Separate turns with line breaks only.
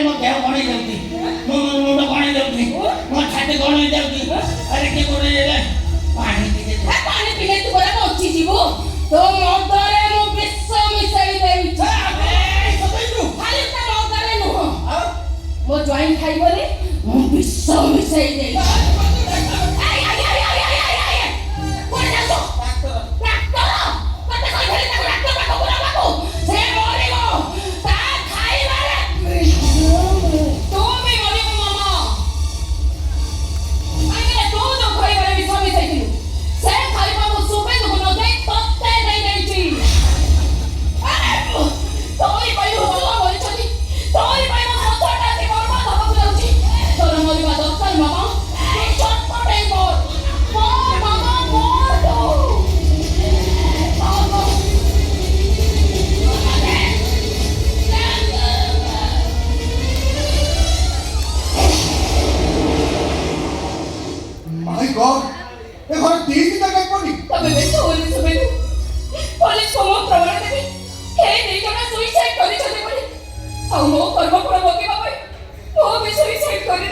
ମୋ ଦେହ କଣ ହେଇଯାଉଛି, ମୋ ମୁଣ୍ଡ କଣ ହେଇଯାଉଛି, ମୋ ଛାତି କଣ ହେଇଯାଉଛି। ଆରେ କିଏ କୋଉଠି ପାଣି ଟିକେ
ପାଣି ପିଲେ ତୁ ପରା ବଞ୍ଚିଯିବୁ। ତୋ ମଦରେ ମୁଁ ବିଷ ମିଶାଇ ଦେଉଛି। ଖାଲି ତା ମଦରେ ନୁହଁ, ମୋ ଜ୍ୱାଇଁ ଖାଇବରେ ମୁଁ ବିଷ ମିଶାଇ ଦେଇଛି। ଆଉ ମୋ କର୍ମ ଫଳ ଭୋଗିବା ପାଇଁ ମୁଁ ବି ସୁଇସାଇଡ୍ କରି